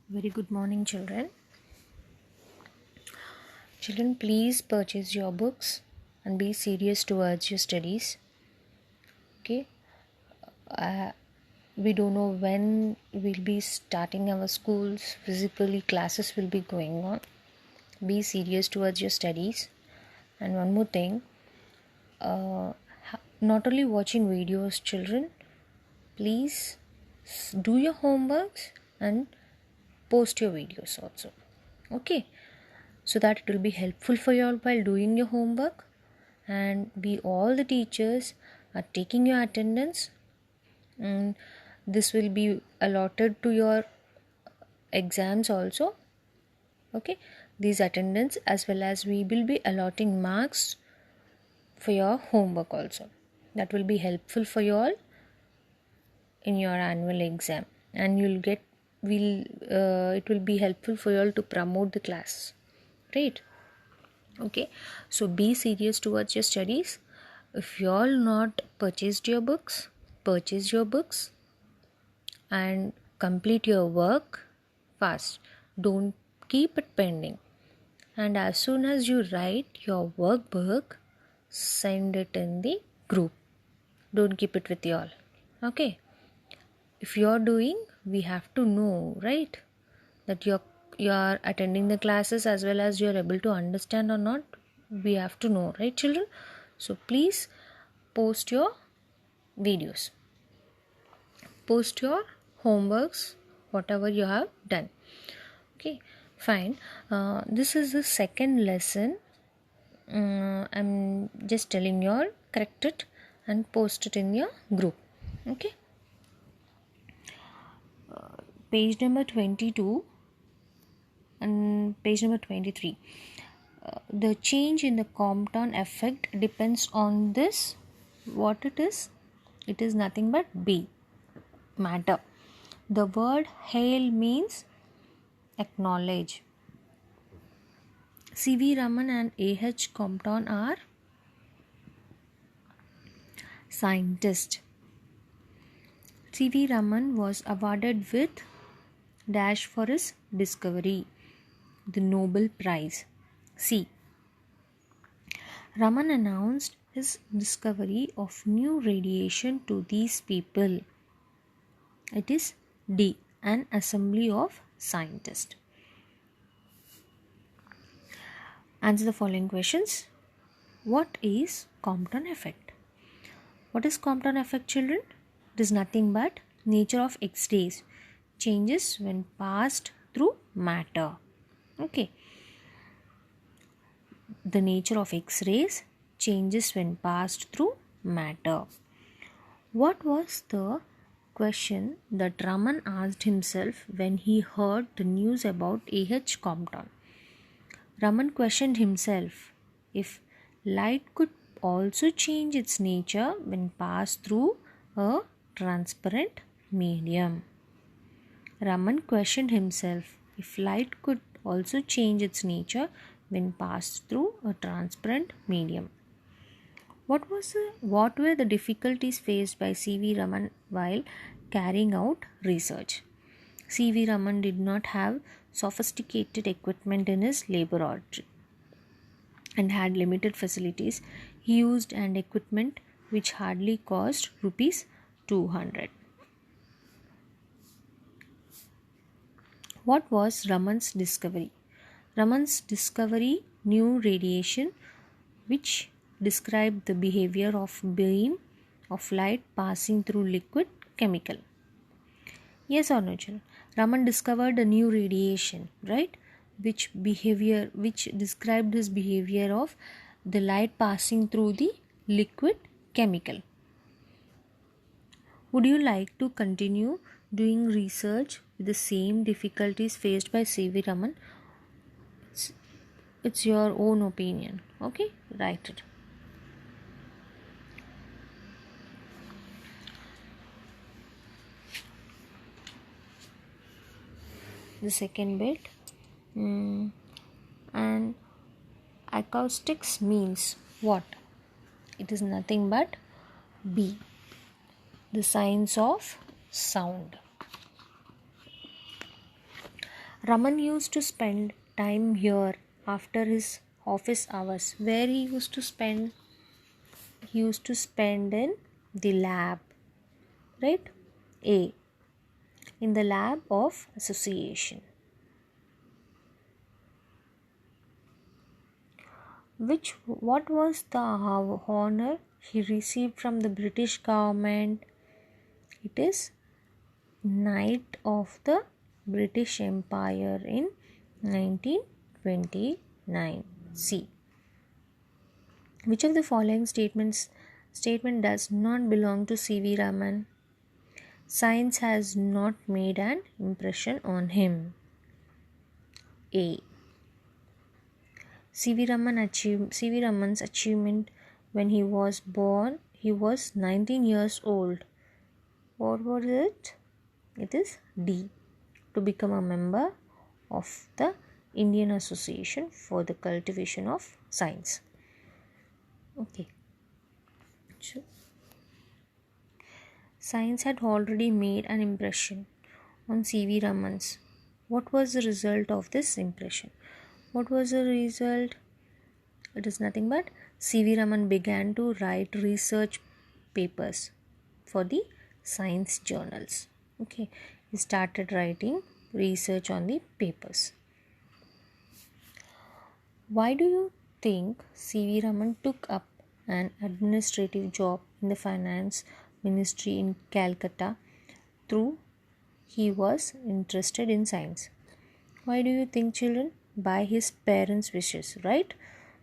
Very good morning, children. Children, please purchase your books and be serious towards your studies. Okay? We don't know when we'll be starting our schools. Physically, classes will be going on. Be serious towards your studies. And one more thing, not only watching videos, children, please do your homeworks and post your videos also. Okay? So that it will be helpful for you all while doing your homework, and we all the teachers are taking your attendance, and this will be allotted to your exams also. Okay, these attendance, as well as we will be allotting marks for your homework also. That will be helpful for you all in your annual exam, and you'll get it will be helpful for you all to promote the class, right? Okay, so be serious towards your studies. If you all not purchase your books and complete your work fast. Don't keep it pending, and as soon as you write your workbook, send it in the group. Don't keep it with you all. Okay, if you're doing, we have to know, right, that you're attending the classes as well as you're able to understand or not. We have to know, right, children? So please post your videos, post your homeworks, whatever you have done. Okay, fine. This is the second lesson. I'm just telling you all, correct it and post it in your group. Okay, page number 22 and page number 23. The change in the compound effect depends on this. What it is? It is nothing but B, matter. The word hail means acknowledge. C.V. Raman and A.H. Compton are scientists. C.V. Raman was awarded with dash for his discovery, the Nobel Prize. C. Raman announced his discovery of new radiation to these people. It is D. An assembly of scientists. Answer the following questions. What is Compton effect? What is Compton effect, children? It is nothing but nature of X-rays changes when passed through matter. Okay. The nature of X-rays changes when passed through matter. What was the question that Raman asked himself when he heard the news about A.H. Compton? Raman questioned himself if light could also change its nature when passed through a transparent medium. Raman questioned himself if light could also change its nature when passed through a transparent medium. What were the difficulties faced by C.V. Raman while carrying out research? C.V. Raman did not have sophisticated equipment in his laboratory and had limited facilities. He used an equipment which hardly cost rupees 200. What was Raman's discovery? Raman's discovery new radiation which described the behavior of beam of light passing through liquid chemical. Yes or no, children? Raman discovered a new radiation, right? Which described his behavior of the light passing through the liquid chemical. Would you like to continue doing research with the same difficulties faced by C.V. Raman? It's your own opinion. Okay, write it. The second bit, and acoustics means what? It is nothing but B, the science of sound. Raman used to spend time here after his office hours. Where he used to spend? He used to spend in the lab, right? A. In the lab of association. What was the honor he received from the British government? It is Knight of the British Empire in 1929. C. Which of the following statement does not belong to C.V. Raman? Science has not made an impression on him. A. C.V. Raman's achievement when he was born, he was 19 years old. What was it? It is D. To become a member of the Indian Association for the Cultivation of Science. Okay. So, science had already made an impression on C.V. Raman's. What was the result of this impression? What was the result? It is nothing but C.V. Raman began to write research papers for the science journals. Okay, he started writing research on the papers. Why do you think C.V. Raman took up an administrative job in the finance ministry in Calcutta through he was interested in science? Why do you think, children? By his parents' wishes, right?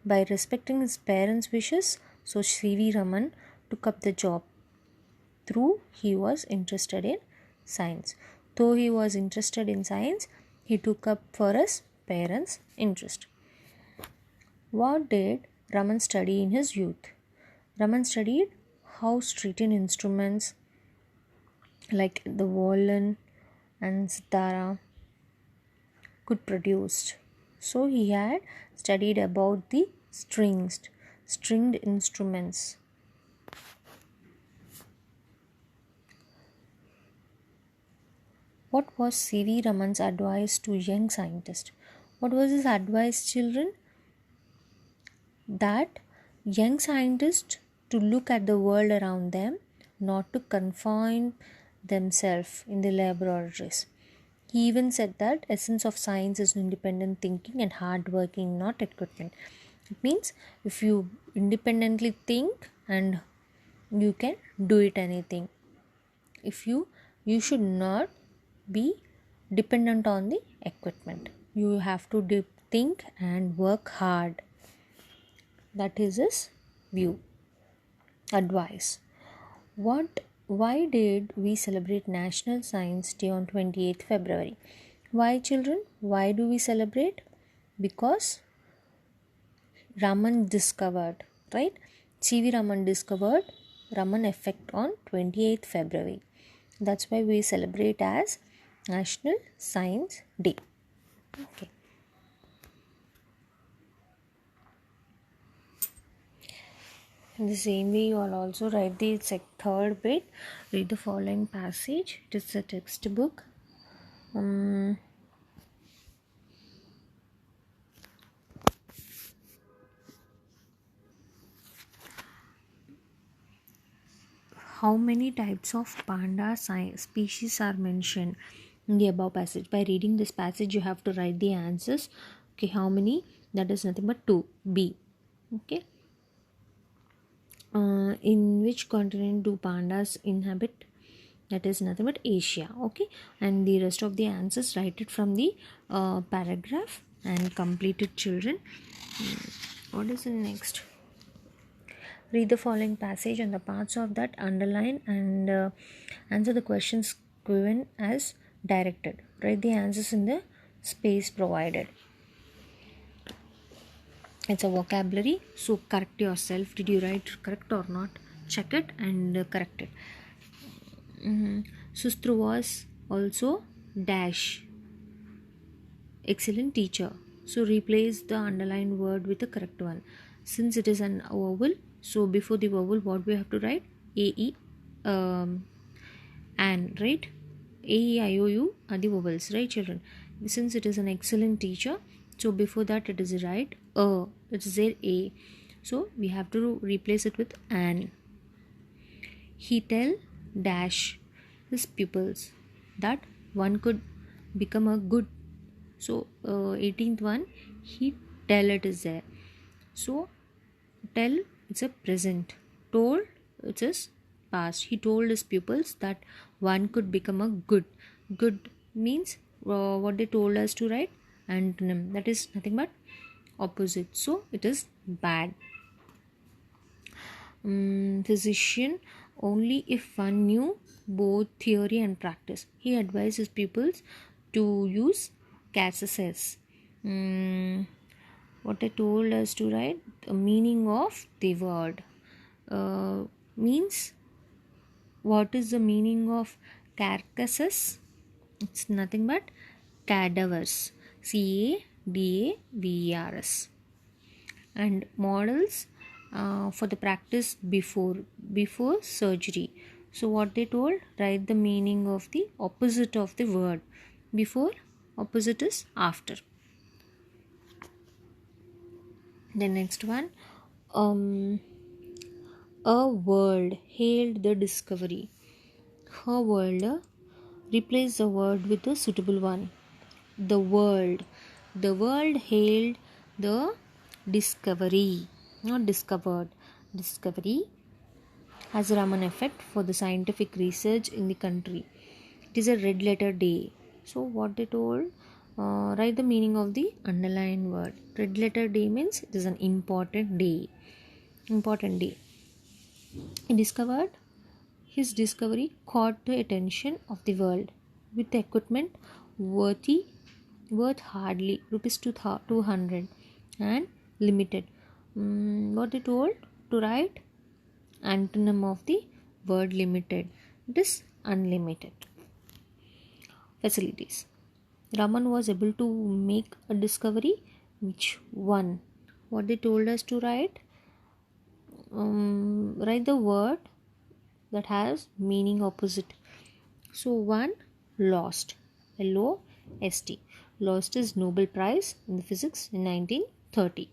By respecting his parents' wishes, so C.V. Raman took up the job through he was interested in science. Though he was interested in science, he took up for his parents' interest. What did Raman study in his youth? Raman studied how stringed instruments like the violin and sitara could produce. So he had studied about the stringed instruments. What was C.V. Raman's advice to young scientists? What was his advice, children? That young scientists to look at the world around them, not to confine themselves in the laboratories. He even said that essence of science is independent thinking and hard working, not equipment. It means if you independently think and you can do it anything. If you should not be dependent on the equipment. You have to think and work hard. That is his view. Advice. Why did we celebrate National Science Day on 28th February? Why, children? Why do we celebrate? Because Raman discovered, right? C.V. Raman discovered Raman effect on 28th February. That's why we celebrate as National Science Day. Okay. In the same way, you will also write the third bit. Read the following passage. It is a textbook. How many types of panda species are mentioned in the above passage? By reading this passage, you have to write the answers. Okay, how many? That is nothing but 2. B. Okay. In which continent do pandas inhabit? That is nothing but Asia. Okay, and the rest of the answers write it from the paragraph and complete it, children. What is the next? Read the following passage and the parts of that underline and answer the questions given as directed. Write the answers in the space provided. It's a vocabulary, so correct yourself. Did you write correct or not? Check it and correct it. Sustru was also dash excellent teacher. So replace the underlined word with the correct one. Since it is an vowel, so before the vowel, what we have to write? A-E, an, right? A-E-I-O-U are the vowels, right, children? since it is an excellent teacher, so before that it is right it is there a, so we have to replace it with an. He tell dash his pupils that one could become a good, so 18th one, he tell it is there, so tell it's a present, told it is past. He told his pupils that one could become a good. Good means what they told us to write antonym, that is nothing but opposite, so it is bad. Physician only if one knew both theory and practice. He advised his pupils to use cases. What I told us to write, the meaning of the word means, what is the meaning of carcasses? It's nothing but cadavers, cadavers. And models for the practice before surgery. So what they told, write the meaning of the opposite of the word. Before, opposite is after. The next one, a world hailed the discovery. Her world, replace the word with a suitable one. The world hailed the discovery, not discovered. Discovery has a Raman effect for the scientific research in the country. It is a red letter day. So what they told, write the meaning of the underlined word. Red letter day means it is an important day. Important day. He discovered, his discovery caught the attention of the world with equipment worth hardly rupees 200 and limited. What they told to write antonym of the word limited, it is unlimited. Facilities. Raman was able to make a discovery. Which one? What they told us to write, write the word that has meaning opposite. So one, lost, LOST. Lost is Nobel Prize in the physics in 1930.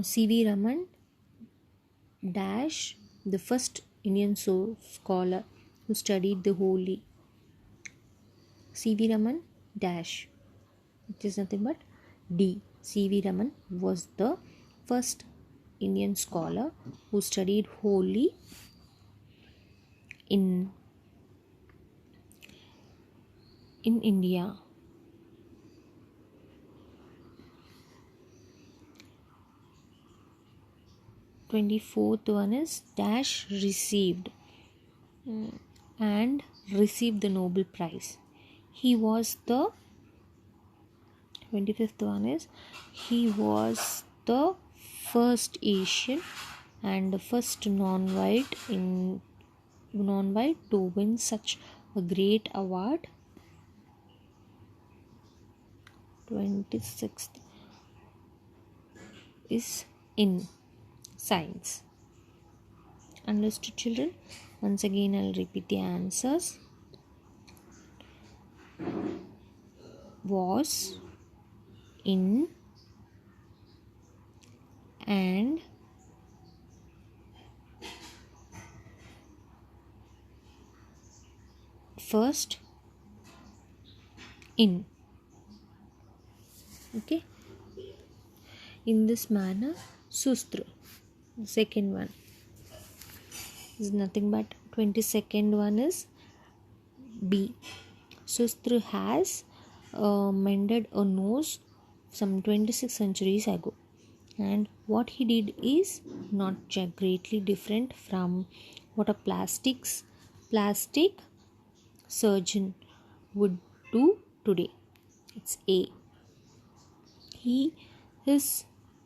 C.V. Raman dash, the first Indian scholar who studied the holy. C.V. Raman dash, it is nothing but D. C.V. Raman was the first Indian scholar who studied holy in India. 24th one is dash received and received the Nobel Prize. He was the 25th one is he was the first Asian and the first non-white to win such a great award. 26th is in science. Understood, children? Once again I'll repeat the answers. Was, in, and, first, in. Okay, in this manner, Sustra, the second one, is nothing but 22nd one is B. Sustra has mended a nose some 26 centuries ago, and what he did is not greatly different from what a plastic surgeon would do today. It's A. His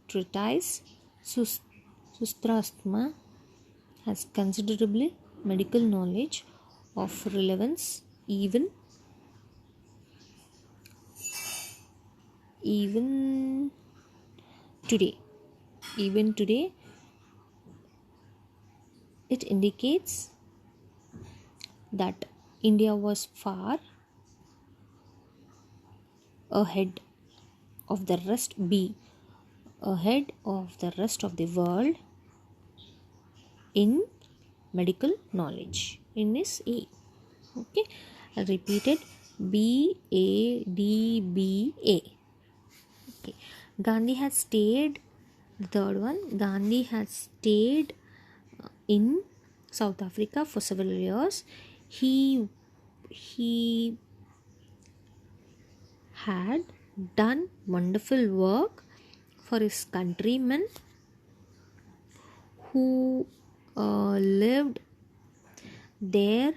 treatise Sustrasthma has considerable medical knowledge of relevance even today. It indicates that India was far ahead of the rest be ahead of the rest of the world in medical knowledge. In is A. Okay, I'll repeat it. BADBA. Okay. Gandhi has stayed. The third one, Gandhi has stayed in South Africa for several years. He had done wonderful work for his countrymen who lived there.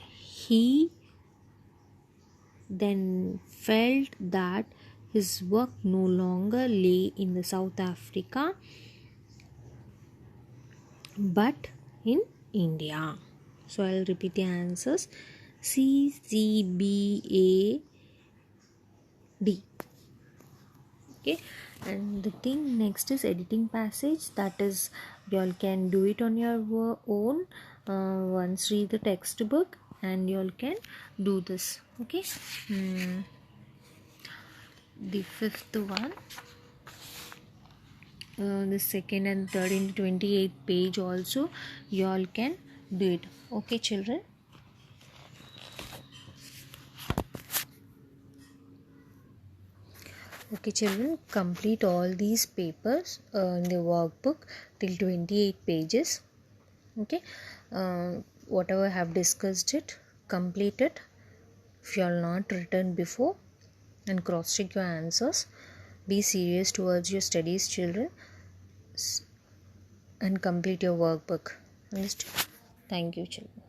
He then felt that his work no longer lay in the South Africa but in India. So I'll repeat the answers. C, C, B, A, D. Okay, and the thing next is editing passage. That is, you all can do it on your own. Once read the textbook and you all can do this. Okay. The fifth one, the second and third in 28th page also you all can do it. Okay, children. Okay, children, complete all these papers in the workbook till 28 pages. Okay, whatever I have discussed it, complete it. If you are not written before, and cross check your answers. Be serious towards your studies, children, and complete your workbook. Understood? Thank you, children.